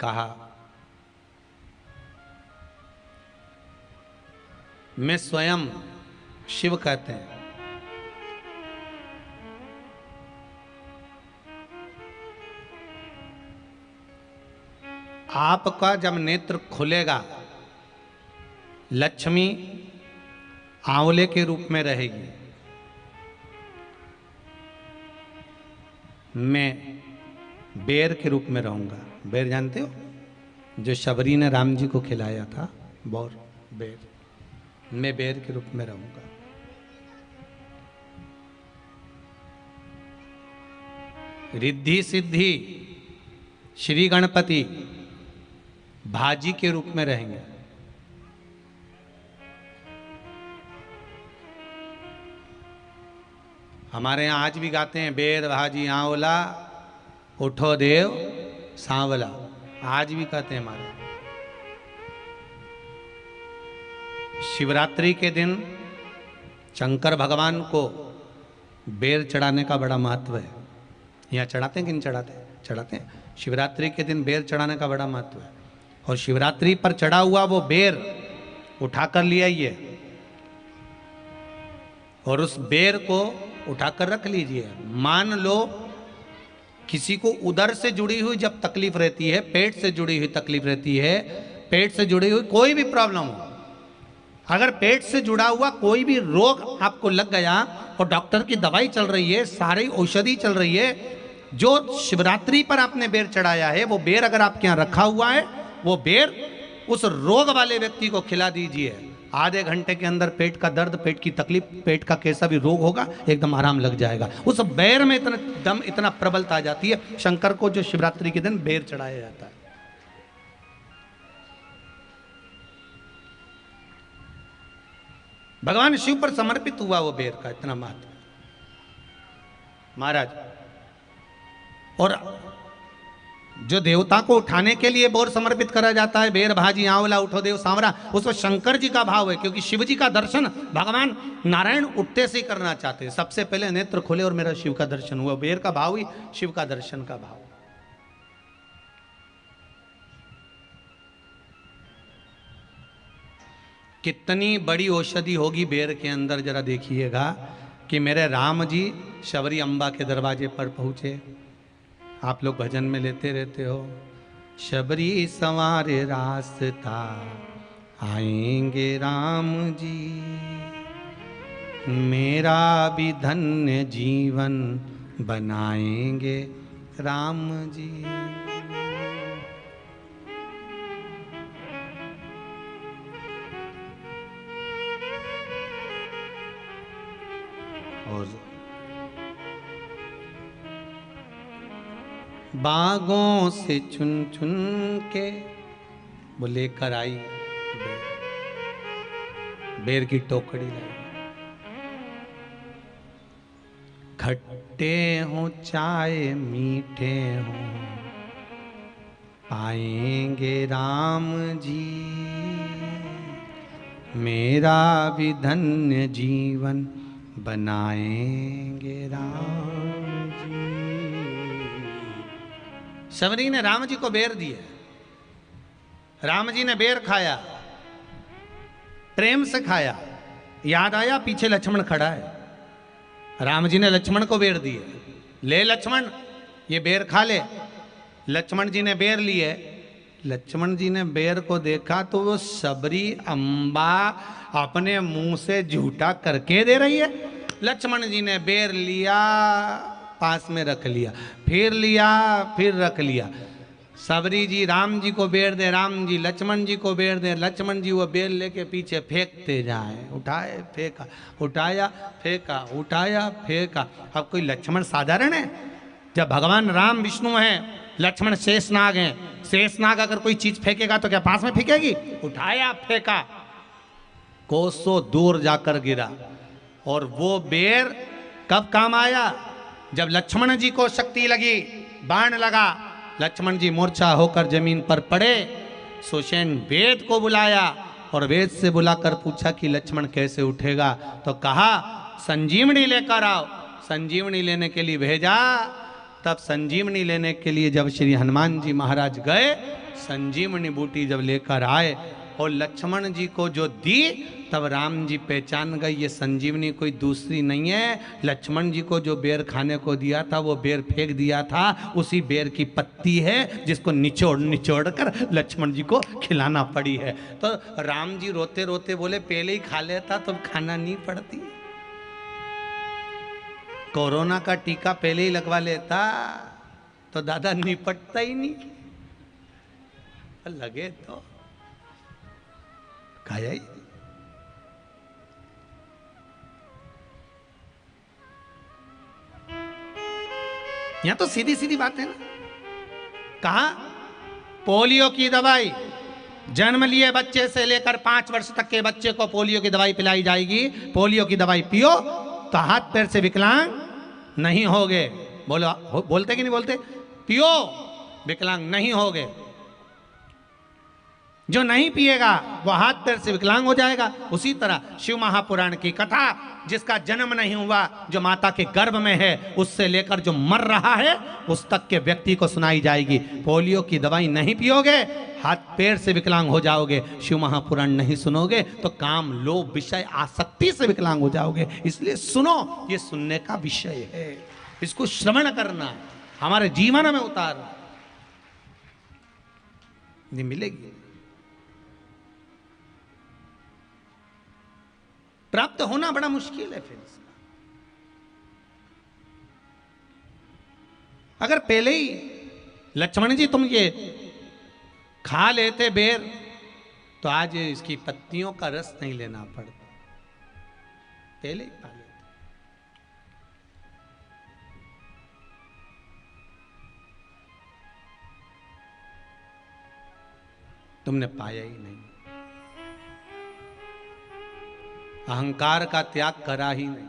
कहा, मैं स्वयं शिव कहते हैं, आपका जब नेत्र खुलेगा लक्ष्मी आंवले के रूप में रहेगी, मैं बेर के रूप में रहूंगा। बेर जानते हो, जो शबरी ने राम जी को खिलाया था, बोर बेर, मैं बेर के रूप में रहूंगा। रिद्धि सिद्धि श्री गणपति भाजी के रूप में रहेंगे। हमारे यहाँ आज भी गाते हैं, बेर भाजी आंवला उठो देव सांवला, आज भी कहते हैं हमारे। शिवरात्रि के दिन शंकर भगवान को बेर चढ़ाने का बड़ा महत्व है। यहाँ चढ़ाते हैं कि नहीं चढ़ाते? चढ़ाते हैं। शिवरात्रि के दिन बेर चढ़ाने का बड़ा महत्व है। और शिवरात्रि पर चढ़ा हुआ वो बेर उठाकर ले आइए और उस बेर को उठाकर रख लीजिए। मान लो किसी को उदर से जुड़ी हुई जब तकलीफ रहती है, पेट से जुड़ी हुई तकलीफ रहती है, पेट से जुड़ी हुई कोई भी प्रॉब्लम हो, अगर पेट से जुड़ा हुआ कोई भी रोग आपको लग गया और डॉक्टर की दवाई चल रही है, सारी औषधि चल रही है, जो शिवरात्रि पर आपने बेर चढ़ाया है वो बेर अगर आपके यहाँ रखा हुआ है, वो बेर उस रोग वाले व्यक्ति को खिला दीजिए। आधे घंटे के अंदर पेट का दर्द, पेट की तकलीफ, पेट का कैसा भी रोग होगा एकदम आराम लग जाएगा। उस बेर में इतना दम, इतना प्रबलता आ जाती है शंकर को, जो शिवरात्रि के दिन बेर चढ़ाया जाता है। भगवान शिव पर समर्पित हुआ वो बेर का इतना महत्व महाराज। और जो देवता को उठाने के लिए बोर समर्पित करा जाता है, बेर भाजी आंवला उठो देव सांवरा, उसमें शंकर जी का भाव है, क्योंकि शिव जी का दर्शन भगवान नारायण उठते से ही करना चाहते हैं। सबसे पहले नेत्र खुले और मेरा शिव का दर्शन हुआ। बेर का भाव ही शिव का दर्शन का भाव। कितनी बड़ी औषधि होगी बेर के अंदर, जरा देखिएगा कि मेरे राम जी शबरी अम्बा के दरवाजे पर पहुंचे। आप लोग भजन में लेते रहते हो, शबरी संवारे रास्ता आएंगे राम जी, मेरा भी धन्य जीवन बनाएंगे राम जी। और बागों से चुन चुन के वो लेकर आई बेर की टोकरी लाई। खट्टे हो चाहे मीठे हो पाएंगे राम जी, मेरा भी धन्य जीवन बनाएंगे राम जी। शबरी ने राम जी को बेर दिए, राम जी ने बेर खाया, प्रेम से खाया। याद आया पीछे लक्ष्मण खड़ा है, राम जी ने लक्ष्मण को बेर दिए, ले लक्ष्मण ये बेर खा ले। लक्ष्मण जी ने बेर लिए, लक्ष्मण जी ने बेर को देखा तो वो शबरी अम्बा अपने मुंह से झूठा करके दे रही है। लक्ष्मण जी ने बेर लिया, पास में रख लिया, फिर लिया, फिर रख लिया। शबरी जी राम जी को बेर दे, राम जी लक्ष्मण जी को बेर दे, लक्ष्मण जी वो बेर लेके पीछे फेंकते जाए। उठाए फेंका, उठाया फेंका, उठाया फेंका। अब कोई लक्ष्मण साधारण है? जब भगवान राम विष्णु हैं, लक्ष्मण शेषनाग हैं, शेषनाग अगर कोई चीज फेंकेगा तो क्या पास में फेंकेगी? उठाया फेंका, कोसों दूर जाकर गिरा। और वो बेर कब काम आया? जब लक्ष्मण जी को शक्ति लगी, बाण लगा, लक्ष्मण जी मूर्छा होकर जमीन पर पड़े। सुषेण वेद को बुलाया और वेद से बुलाकर पूछा कि लक्ष्मण कैसे उठेगा, तो कहा संजीवनी लेकर आओ। संजीवनी लेने के लिए भेजा तब संजीवनी लेने के लिए जब श्री हनुमान जी महाराज गए, संजीवनी बूटी जब लेकर आए और लक्ष्मण जी को जो दी, तब राम जी पहचान गए ये संजीवनी कोई दूसरी नहीं है। लक्ष्मण जी को जो बेर खाने को दिया था वो बेर फेंक दिया था, उसी बेर की पत्ती है जिसको निचोड़ निचोड़ कर लक्ष्मण जी को खिलाना पड़ी है। तो राम जी रोते रोते बोले पहले ही खा लेता तो खाना नहीं पड़ती, कोरोना का टीका पहले ही लगवा लेता तो दादा निपटता ही नहीं, लगे तो खाया ही। यहां तो सीधी सीधी बात है ना। कहा पोलियो की दवाई जन्म लिए बच्चे से लेकर 5 वर्ष तक के बच्चे को पोलियो की दवाई पिलाई जाएगी। पोलियो की दवाई पियो तो हाथ पैर से विकलांग नहीं होगे। बोलो, बोलते कि नहीं बोलते? पियो विकलांग नहीं होगे। जो नहीं पिएगा वो हाथ पैर से विकलांग हो जाएगा। उसी तरह शिव महापुराण की कथा, जिसका जन्म नहीं हुआ, जो माता के गर्भ में है, उससे लेकर जो मर रहा है उस तक के व्यक्ति को सुनाई जाएगी। पोलियो की दवाई नहीं पियोगे, हाथ पैर से विकलांग हो जाओगे। शिव महापुराण नहीं सुनोगे तो काम, लोभ, विषय, आसक्ति से विकलांग हो जाओगे। इसलिए सुनो, ये सुनने का विषय है, इसको श्रवण करना, हमारे जीवन में उतारना, ये मिलेगी। प्राप्त होना बड़ा मुश्किल है। फिर अगर पहले ही लक्ष्मण जी तुम ये खा लेते बेर तो आज इसकी पत्तियों का रस नहीं लेना पड़ता, पहले ही खा लेते। तुमने पाया ही नहीं, अहंकार का त्याग करा ही नहीं।